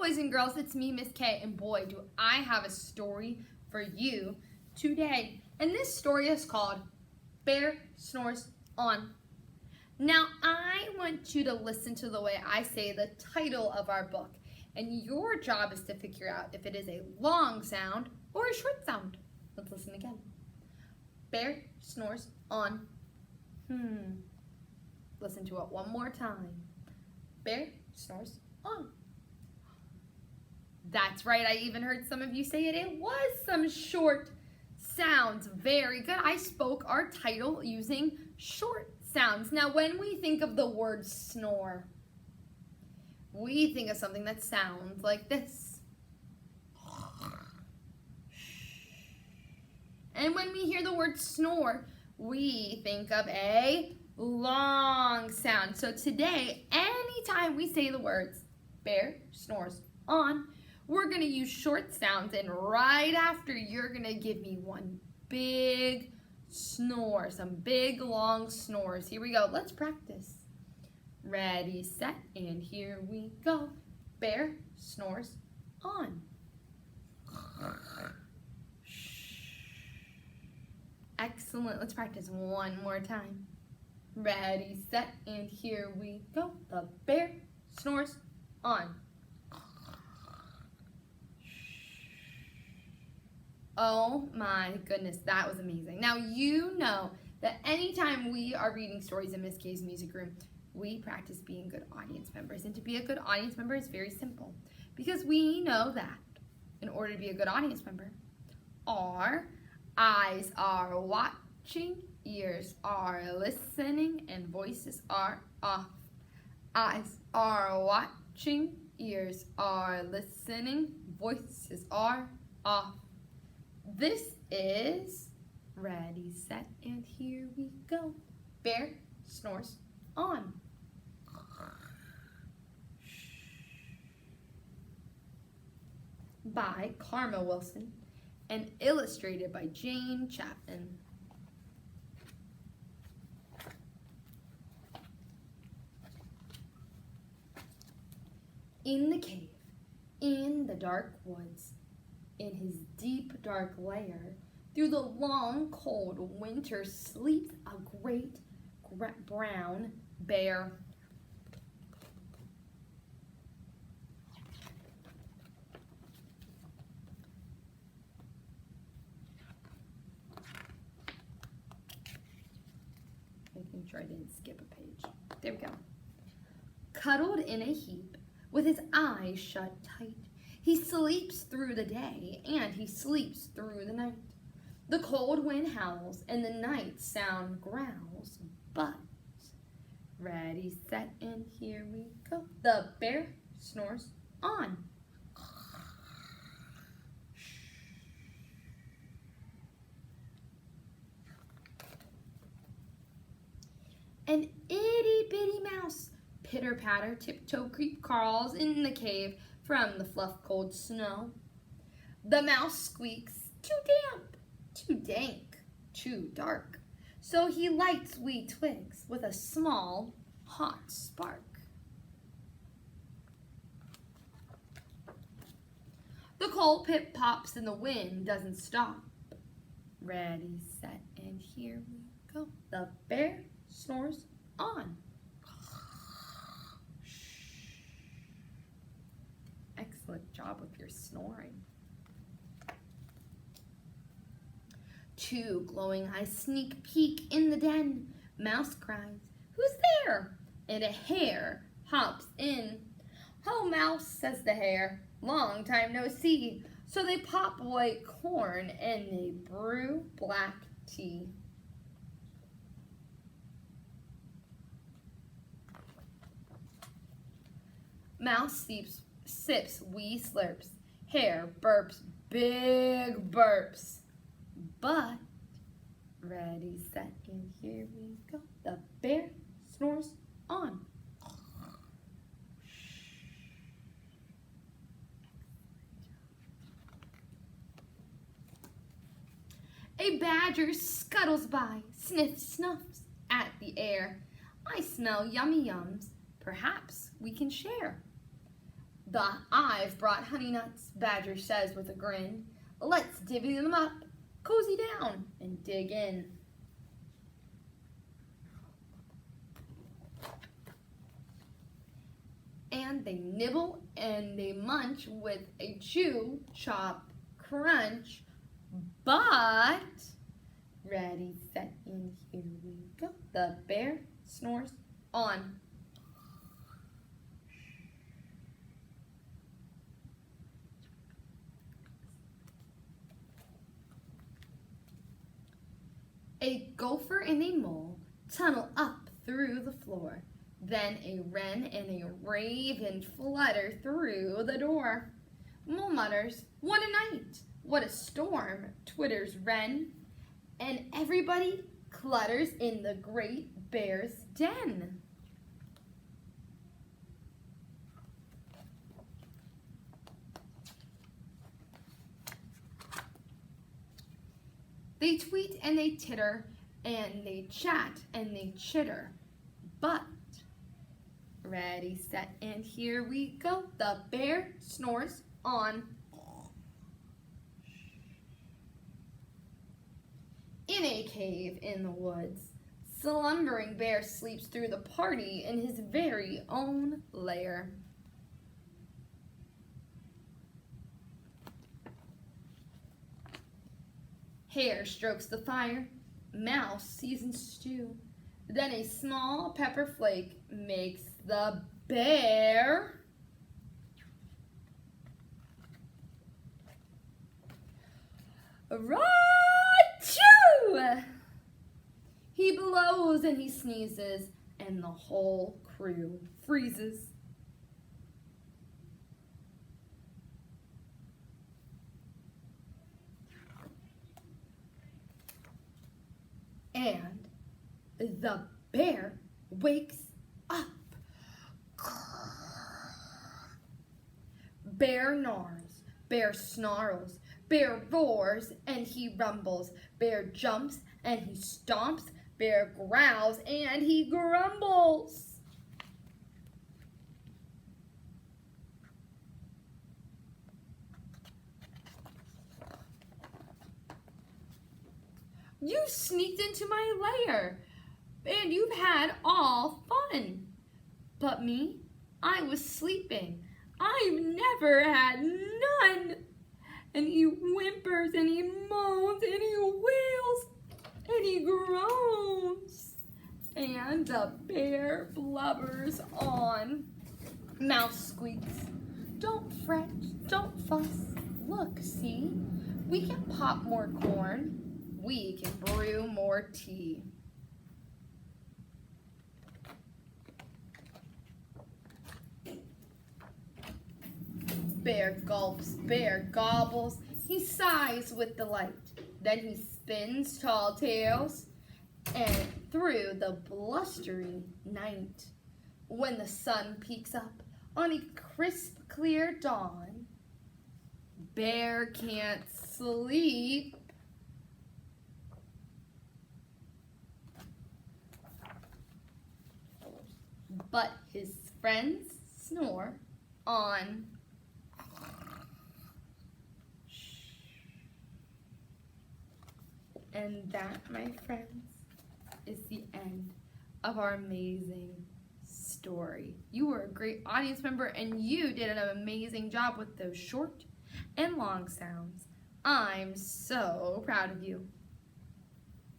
boys and girls, it's me, Miss K, and boy, do I have a story for you today. And this story is called Bear Snores On. Now, I want you to listen to the way I say the title of our book, and your job is to figure out if it is a long sound or a short sound. Let's listen again. Bear snores on. Listen to it one more time. Bear snores on. That's right, I even heard some of you say it. It was some short sounds. Very good. I spoke our title using short sounds. Now, when we think of the word snore, we think of something that sounds like this. And when we hear the word snore, we think of a long sound. So today, anytime we say the words bear snores on, we're going to use short sounds, and right after, you're going to give me one big snore, some big long snores. Here we go. Let's practice. Ready, set, and here we go. Bear snores on. Excellent. Let's practice one more time. Ready, set, and here we go. The bear snores on. Oh my goodness, that was amazing. Now you know that anytime we are reading stories in Miss K's music room, we practice being good audience members. And to be a good audience member is very simple, because we know that in order to be a good audience member, our eyes are watching, ears are listening, and voices are off. Eyes are watching, ears are listening, voices are off. This is ready, set, and here we go. Bear snores on. By Karma Wilson and illustrated by Jane Chapman. In the cave, in the dark woods, in his deep dark lair, through the long cold winter sleeps a great brown bear. Making sure I didn't skip a page. There we go. Cuddled in a heap, with his eyes shut tight, he sleeps through the day, and he sleeps through the night. The cold wind howls, and the night sound growls, but ready, set, and here we go. The bear snores on. An itty-bitty mouse, pitter-patter, tiptoe, creep, crawls in the cave from the fluff cold snow. The mouse squeaks, too damp, too dank, too dark. So he lights wee twigs with a small, hot spark. The coal pit pops and the wind doesn't stop. Ready, set, and here we go. The bear snores on. Excellent job with your snoring. Two glowing eyes sneak peek in the den. Mouse cries, "Who's there?" And a hare hops in. "Oh, Mouse," says the hare, "long time no see." So they pop white corn and they brew black tea. Mouse sips wee slurps. Hare burps big burps. But ready, set, and here we go. The bear snores on. A badger scuttles by, sniffs, snuffs at the air. "I smell yummy yums, perhaps we can share." I've brought honey nuts, Badger says with a grin. Let's divvy them up, cozy down, and dig in. And they nibble and they munch with a chew, chop, crunch, but ready, set, and here we go. The bear snores on. A gopher and a mole tunnel up through the floor. Then a wren and a raven flutter through the door. Mole mutters, "What a night! What a storm!" twitters wren. And everybody clutters in the great bear's den. They tweet and they titter, and they chat and they chitter. But, ready, set, and here we go. The bear snores on. In a cave in the woods, slumbering bear sleeps through the party in his very own lair. Hare strokes the fire, mouse seasons stew. Then a small pepper flake makes the bear Ra-choo! He blows and he sneezes, and the whole crew freezes. And the bear wakes up. Bear gnars, bear snarls, bear roars and he rumbles. Bear jumps and he stomps. Bear growls and he grumbles. You sneaked into my lair, and you've had all fun. But me, I was sleeping. I've never had none. And he whimpers, and he moans, and he wails, and he groans. And the bear blubbers on. Mouse squeaks, "Don't fret, don't fuss. Look, see, we can pop more corn. We can brew more tea." Bear gulps, bear gobbles, he sighs with delight. Then he spins tall tales and through the blustery night. When the sun peeks up on a crisp, clear dawn, bear can't sleep. But his friends snore on. And that, my friends, is the end of our amazing story. You were a great audience member and you did an amazing job with those short and long sounds. I'm so proud of you.